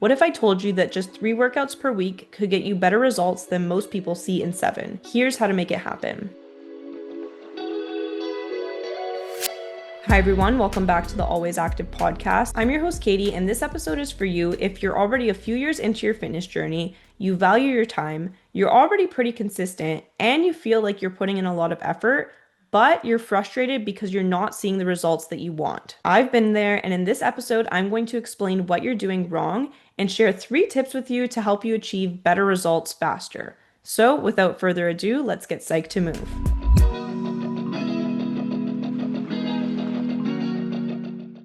What if I told you that just 3 workouts per week could get you better results than most people see in 7? Here's how to make it happen. Hi, everyone. Welcome back to the Always Active podcast. I'm your host, Katie, and this episode is for you if you're already a few years into your fitness journey, you value your time, you're already pretty consistent, and you feel like you're putting in a lot of effort, but you're frustrated because you're not seeing the results that you want. I've been there, and in this episode, I'm going to explain what you're doing wrong and share 3 tips with you to help you achieve better results faster. So, without further ado, let's get psyched to move.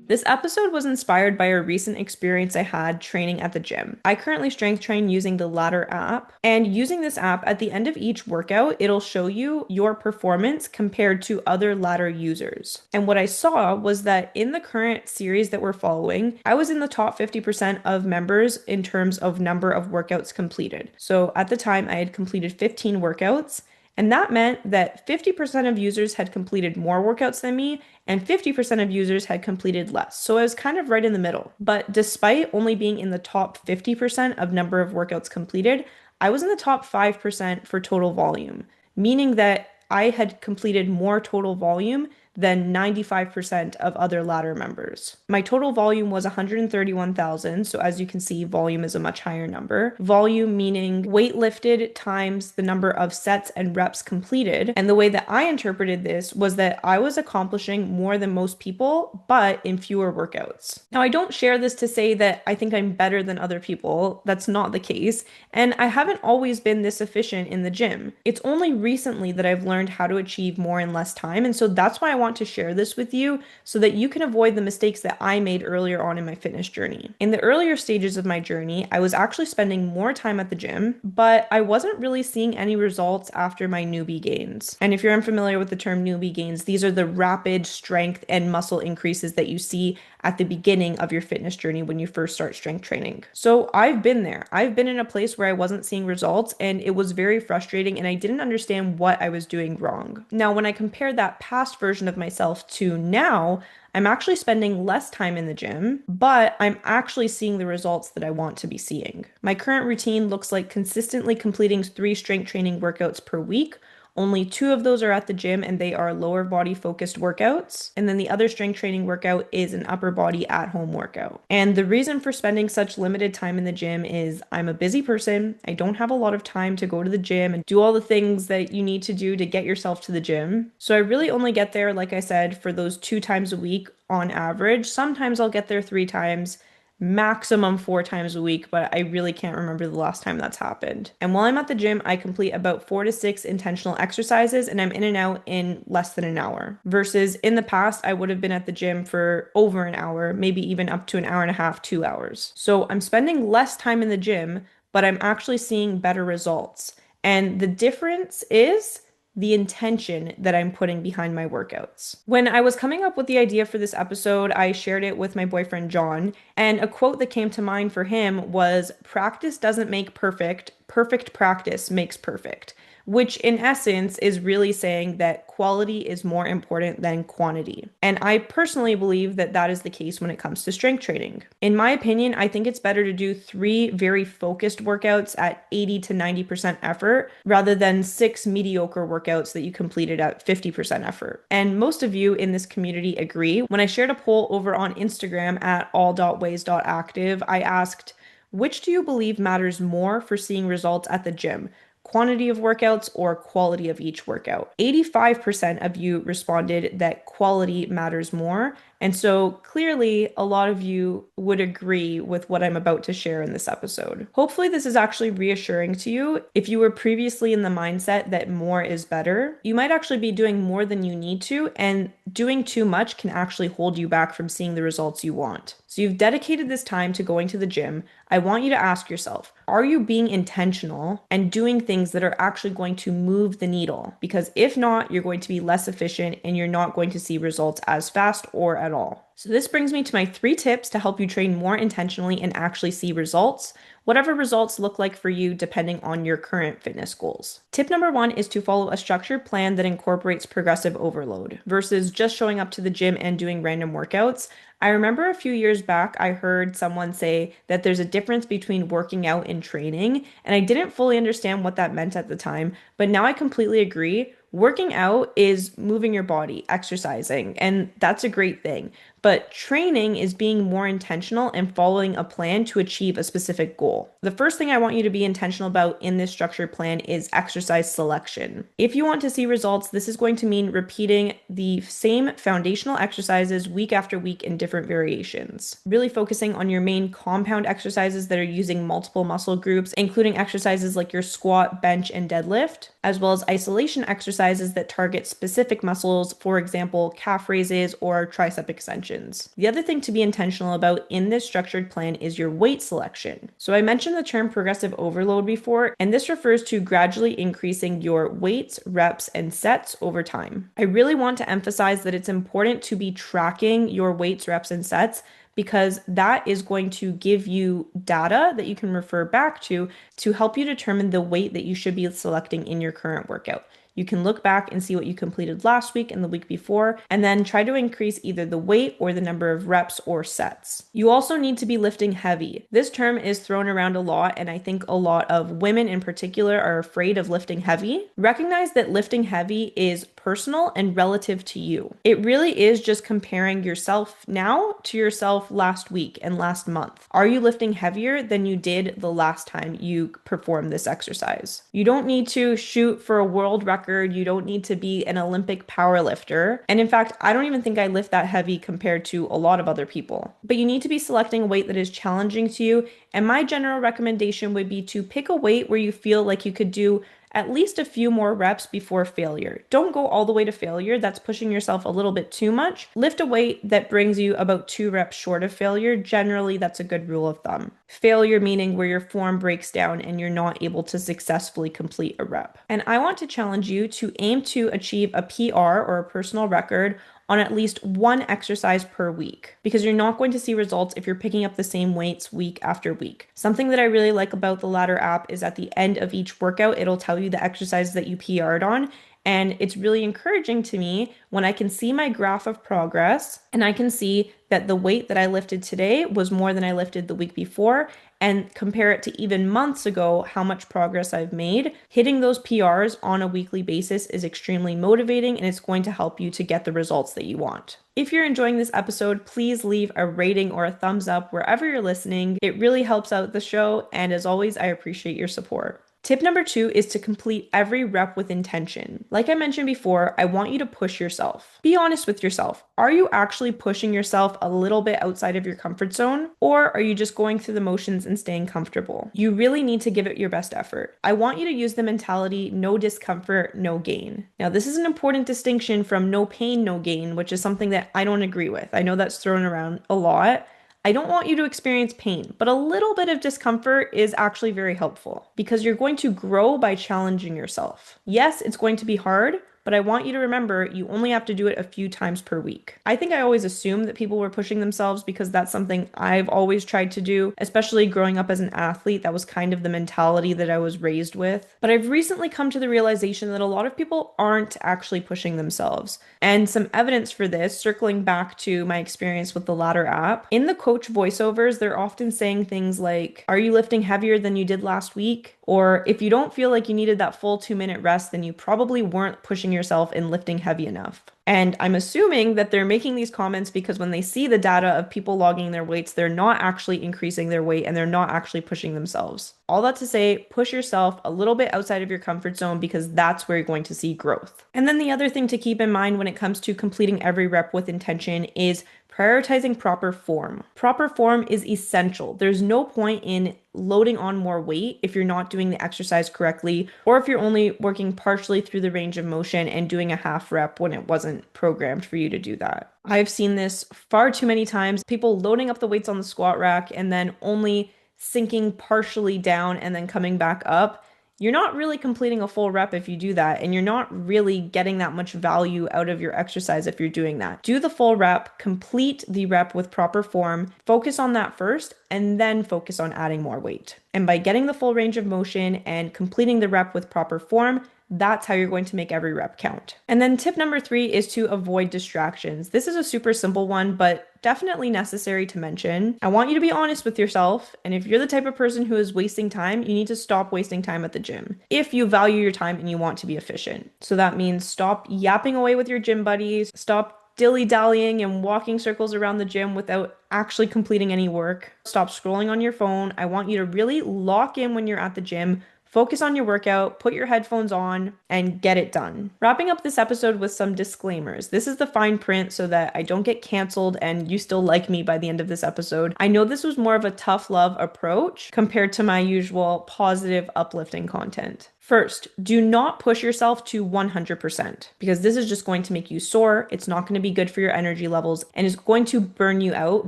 This episode was inspired by a recent experience I had training at the gym. I currently strength train using the Ladder app, and using this app at the end of each workout, it'll show you your performance compared to other Ladder users. And what I saw was that in the current series that we're following, I was in the top 50% of members in terms of number of workouts completed. So at the time, I had completed 15 workouts. And that meant that 50% of users had completed more workouts than me, and 50% of users had completed less. So I was kind of right in the middle. But despite only being in the top 50% of number of workouts completed, I was in the top 5% for total volume, meaning that I had completed more total volume than 95% of other Ladder members. My total volume was 131,000, so as you can see, volume is a much higher number. Volume meaning weight lifted times the number of sets and reps completed. And the way that I interpreted this was that I was accomplishing more than most people, but in fewer workouts. Now, I don't share this to say that I think I'm better than other people. That's not the case. And I haven't always been this efficient in the gym. It's only recently that I've learned how to achieve more in less time. And so that's why I want to share this with you so that you can avoid the mistakes that I made earlier on in my fitness journey. In the earlier stages of my journey, I was actually spending more time at the gym, but I wasn't really seeing any results after my newbie gains. And if you're unfamiliar with the term newbie gains, these are the rapid strength and muscle increases that you see at the beginning of your fitness journey when you first start strength training. So I've been there. I've been in a place where I wasn't seeing results and it was very frustrating and I didn't understand what I was doing wrong. Now, when I compare that past version of myself to now, I'm actually spending less time in the gym, but I'm actually seeing the results that I want to be seeing. My current routine looks like consistently completing 3 strength training workouts per week. Only 2 of those are at the gym and they are lower body focused workouts. And then the other strength training workout is an upper body at home workout. And the reason for spending such limited time in the gym is I'm a busy person. I don't have a lot of time to go to the gym and do all the things that you need to do to get yourself to the gym. So I really only get there, like I said, for those 2 times a week on average. Sometimes I'll get there 3 times, maximum 4 times a week, but I really can't remember the last time that's happened. And while I'm at the gym, I complete about 4 to 6 intentional exercises and I'm in and out in less than an hour. Versus in the past, I would have been at the gym for over an hour, maybe even up to an hour and a half, 2 hours. So I'm spending less time in the gym, but I'm actually seeing better results. And the difference is the intention that I'm putting behind my workouts. When I was coming up with the idea for this episode, I shared it with my boyfriend John, and a quote that came to mind for him was, "Practice doesn't make perfect, perfect practice makes perfect." Which in essence is really saying that quality is more important than quantity. And I personally believe that that is the case when it comes to strength training. In my opinion, I think it's better to do 3 very focused workouts at 80 to 90% effort rather than 6 mediocre workouts that you completed at 50% effort. And most of you in this community agree. When I shared a poll over on Instagram at all.ways.active, I asked, which do you believe matters more for seeing results at the gym? Quantity of workouts or quality of each workout? 85% of you responded that quality matters more. And so clearly a lot of you would agree with what I'm about to share in this episode. Hopefully this is actually reassuring to you. If you were previously in the mindset that more is better, you might actually be doing more than you need to, and doing too much can actually hold you back from seeing the results you want. So you've dedicated this time to going to the gym. I want you to ask yourself, are you being intentional and doing things that are actually going to move the needle? Because if not, you're going to be less efficient and you're not going to see results as fast or at all. So this brings me to my 3 tips to help you train more intentionally and actually see results, whatever results look like for you depending on your current fitness goals. Tip number 1 is to follow a structured plan that incorporates progressive overload versus just showing up to the gym and doing random workouts. I remember a few years back, I heard someone say that there's a difference between working out and training, and I didn't fully understand what that meant at the time, but now I completely agree. Working out is moving your body, exercising, and that's a great thing. But training is being more intentional and following a plan to achieve a specific goal. The first thing I want you to be intentional about in this structured plan is exercise selection. If you want to see results, this is going to mean repeating the same foundational exercises week after week in different variations. Really focusing on your main compound exercises that are using multiple muscle groups, including exercises like your squat, bench, and deadlift, as well as isolation exercises that target specific muscles, for example, calf raises or tricep extensions. The other thing to be intentional about in this structured plan is your weight selection. So I mentioned the term progressive overload before, and this refers to gradually increasing your weights, reps, and sets over time. I really want to emphasize that it's important to be tracking your weights, reps, and sets because that is going to give you data that you can refer back to help you determine the weight that you should be selecting in your current workout. You can look back and see what you completed last week and the week before, and then try to increase either the weight or the number of reps or sets. You also need to be lifting heavy. This term is thrown around a lot, and I think a lot of women in particular are afraid of lifting heavy. Recognize that lifting heavy is personal and relative to you. It really is just comparing yourself now to yourself last week and last month. Are you lifting heavier than you did the last time you performed this exercise? You don't need to shoot for a world record. You don't need to be an Olympic powerlifter. And in fact, I don't even think I lift that heavy compared to a lot of other people. But you need to be selecting a weight that is challenging to you. And my general recommendation would be to pick a weight where you feel like you could do at least a few more reps before failure. Don't go all the way to failure. That's pushing yourself a little bit too much. Lift a weight that brings you about 2 reps short of failure. Generally, that's a good rule of thumb. Failure meaning where your form breaks down and you're not able to successfully complete a rep. And I want to challenge you to aim to achieve a PR or a personal record on at least one exercise per week because you're not going to see results if you're picking up the same weights week after week. Something that I really like about the Ladder app is at the end of each workout, it'll tell you the exercises that you PR'd on. And it's really encouraging to me when I can see my graph of progress and I can see that the weight that I lifted today was more than I lifted the week before and compare it to even months ago, how much progress I've made. Hitting those PRs on a weekly basis is extremely motivating and it's going to help you to get the results that you want. If you're enjoying this episode, please leave a rating or a thumbs up wherever you're listening. It really helps out the show. And as always, I appreciate your support. Tip number 2 is to complete every rep with intention. Like I mentioned before, I want you to push yourself. Be honest with yourself. Are you actually pushing yourself a little bit outside of your comfort zone? Or are you just going through the motions and staying comfortable? You really need to give it your best effort. I want you to use the mentality, no discomfort, no gain. Now, this is an important distinction from no pain, no gain, which is something that I don't agree with. I know that's thrown around a lot. I don't want you to experience pain, but a little bit of discomfort is actually very helpful because you're going to grow by challenging yourself. Yes, it's going to be hard, but I want you to remember you only have to do it a few times per week. I think I always assumed that people were pushing themselves because that's something I've always tried to do, especially growing up as an athlete. That was kind of the mentality that I was raised with. But I've recently come to the realization that a lot of people aren't actually pushing themselves. And some evidence for this, circling back to my experience with the Ladder app, in the coach voiceovers, they're often saying things like, "Are you lifting heavier than you did last week?" Or if you don't feel like you needed that full 2-minute rest, then you probably weren't pushing yourself and lifting heavy enough. And I'm assuming that they're making these comments because when they see the data of people logging their weights, they're not actually increasing their weight and they're not actually pushing themselves. All that to say, push yourself a little bit outside of your comfort zone because that's where you're going to see growth. And then the other thing to keep in mind when it comes to completing every rep with intention is prioritizing proper form. Proper form is essential. There's no point in loading on more weight if you're not doing the exercise correctly, or if you're only working partially through the range of motion and doing a half rep when it wasn't programmed for you to do that. I've seen this far too many times, people loading up the weights on the squat rack and then only sinking partially down and then coming back up. You're not really completing a full rep if you do that, and you're not really getting that much value out of your exercise if you're doing that. Do the full rep, complete the rep with proper form, focus on that first, and then focus on adding more weight. And by getting the full range of motion and completing the rep with proper form, That's how you're going to make every rep count. And then tip number 3 is to avoid distractions. This is a super simple one, but definitely necessary to mention. I want you to be honest with yourself, and if you're the type of person who is wasting time, you need to stop wasting time at the gym if you value your time and you want to be efficient. So that means stop yapping away with your gym buddies, stop dilly-dallying and walking circles around the gym without actually completing any work. Stop scrolling on your phone. I want you to really lock in when you're at the gym. Focus on your workout, put your headphones on, and get it done. Wrapping up this episode with some disclaimers. This is the fine print so that I don't get canceled and you still like me by the end of this episode. I know this was more of a tough love approach compared to my usual positive, uplifting content. First, do not push yourself to 100% because this is just going to make you sore. It's not going to be good for your energy levels and is going to burn you out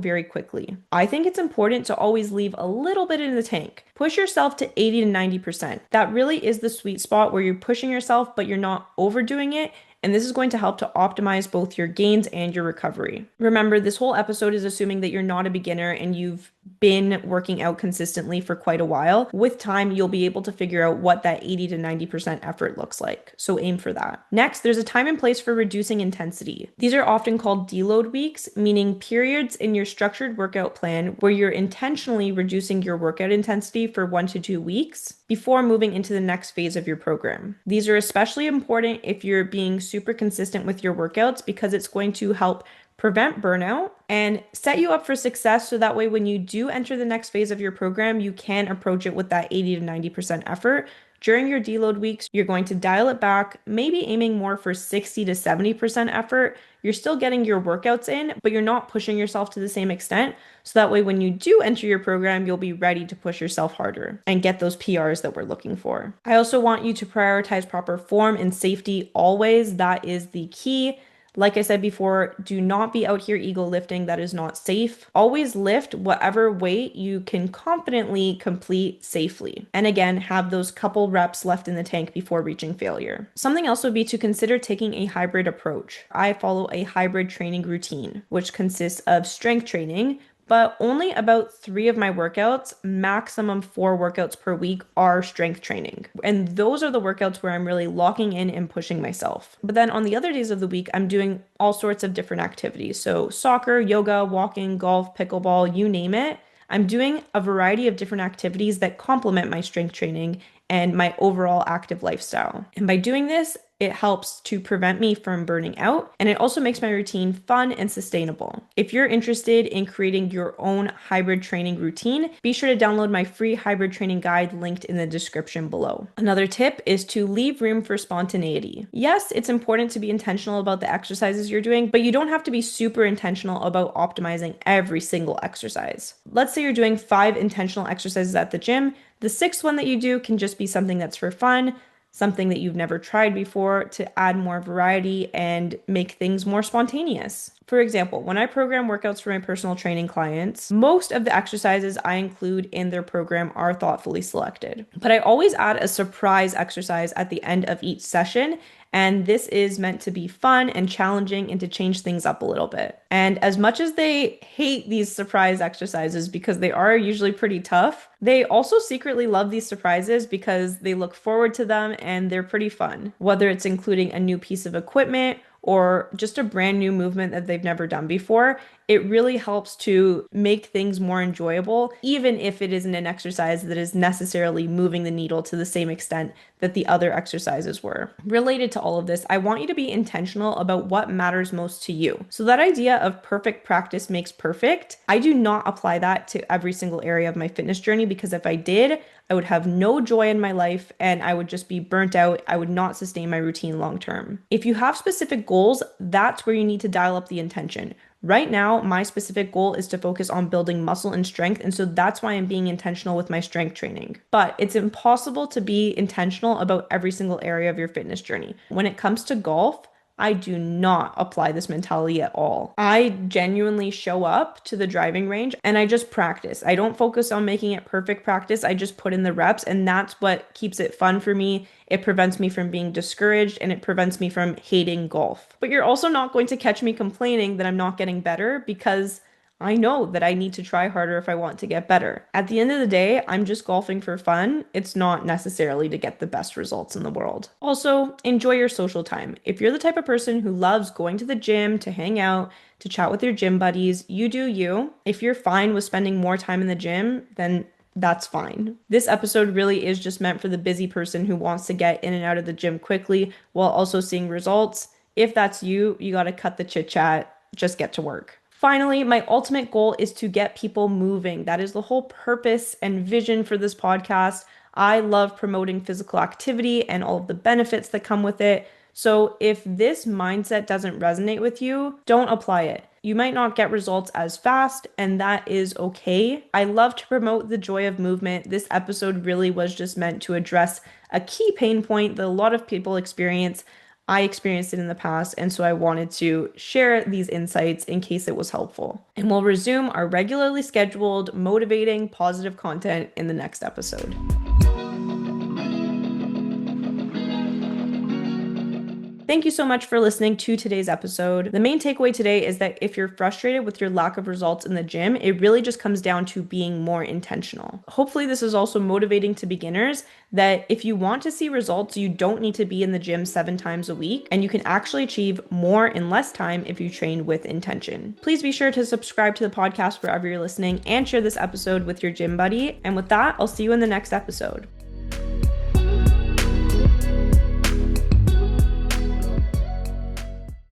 very quickly. I think it's important to always leave a little bit in the tank. Push yourself to 80 to 90%. That really is the sweet spot where you're pushing yourself, but you're not overdoing it. And this is going to help to optimize both your gains and your recovery. Remember, this whole episode is assuming that you're not a beginner and you've been working out consistently for quite a while. With time, you'll be able to figure out what that 80 to 90% effort looks like. So aim for that. Next, there's a time and place for reducing intensity. These are often called deload weeks, meaning periods in your structured workout plan where you're intentionally reducing your workout intensity for 1 to 2 weeks before moving into the next phase of your program. These are especially important if you're being super consistent with your workouts because it's going to help prevent burnout and set you up for success so that way when you do enter the next phase of your program, you can approach it with that 80 to 90% effort. During your deload weeks, you're going to dial it back, maybe aiming more for 60 to 70% effort. You're still getting your workouts in, but you're not pushing yourself to the same extent. So that way, when you do enter your program, you'll be ready to push yourself harder and get those PRs that we're looking for. I also want you to prioritize proper form and safety always. That is the key. Like I said before, do not be out here ego lifting. That is not safe. Always lift whatever weight you can confidently complete safely. And again, have those couple reps left in the tank before reaching failure. Something else would be to consider taking a hybrid approach. I follow a hybrid training routine, which consists of strength training, but only about 3 of my workouts, maximum 4 workouts per week, are strength training. And those are the workouts where I'm really locking in and pushing myself. But then on the other days of the week, I'm doing all sorts of different activities. So soccer, yoga, walking, golf, pickleball, you name it. I'm doing a variety of different activities that complement my strength training and my overall active lifestyle. And by doing this, it helps to prevent me from burning out, and it also makes my routine fun and sustainable. If you're interested in creating your own hybrid training routine, be sure to download my free hybrid training guide linked in the description below. Another tip is to leave room for spontaneity. Yes, it's important to be intentional about the exercises you're doing, but you don't have to be super intentional about optimizing every single exercise. Let's say you're doing 5 intentional exercises at the gym. The 6th one that you do can just be something that's for fun, something that you've never tried before to add more variety and make things more spontaneous. For example, when I program workouts for my personal training clients, most of the exercises I include in their program are thoughtfully selected. But I always add a surprise exercise at the end of each session, and this is meant to be fun and challenging and to change things up a little bit. And as much as they hate these surprise exercises because they are usually pretty tough, they also secretly love these surprises because they look forward to them and they're pretty fun. Whether it's including a new piece of equipment or just a brand new movement that they've never done before, it really helps to make things more enjoyable, even if it isn't an exercise that is necessarily moving the needle to the same extent that the other exercises were. Related to all of this, I want you to be intentional about what matters most to you. So that idea of perfect practice makes perfect, I do not apply that to every single area of my fitness journey because if I did, I would have no joy in my life and I would just be burnt out. I would not sustain my routine long term. If you have specific goals, that's where you need to dial up the intention. Right now, my specific goal is to focus on building muscle and strength, and so that's why I'm being intentional with my strength training. But it's impossible to be intentional about every single area of your fitness journey. When it comes to golf, I do not apply this mentality at all. I genuinely show up to the driving range and I just practice. I don't focus on making it perfect practice. I just put in the reps, and that's what keeps it fun for me. It prevents me from being discouraged and it prevents me from hating golf. But you're also not going to catch me complaining that I'm not getting better because I know that I need to try harder if I want to get better. At the end of the day, I'm just golfing for fun. It's not necessarily to get the best results in the world. Also, enjoy your social time. If you're the type of person who loves going to the gym to hang out, to chat with your gym buddies, you do you. If you're fine with spending more time in the gym, then that's fine. This episode really is just meant for the busy person who wants to get in and out of the gym quickly while also seeing results. If that's you, you got to cut the chit chat, just get to work. Finally, my ultimate goal is to get people moving. That is the whole purpose and vision for this podcast. I love promoting physical activity and all of the benefits that come with it. So if this mindset doesn't resonate with you, don't apply it. You might not get results as fast, and that is okay. I love to promote the joy of movement. This episode really was just meant to address a key pain point that a lot of people experience. I experienced it in the past, and so I wanted to share these insights in case it was helpful. And we'll resume our regularly scheduled, motivating, positive content in the next episode. Thank you so much for listening to today's episode. The main takeaway today is that if you're frustrated with your lack of results in the gym, it really just comes down to being more intentional. Hopefully, this is also motivating to beginners that if you want to see results, you don't need to be in the gym 7 times a week, and you can actually achieve more in less time if you train with intention. Please be sure to subscribe to the podcast wherever you're listening and share this episode with your gym buddy. And with that, I'll see you in the next episode.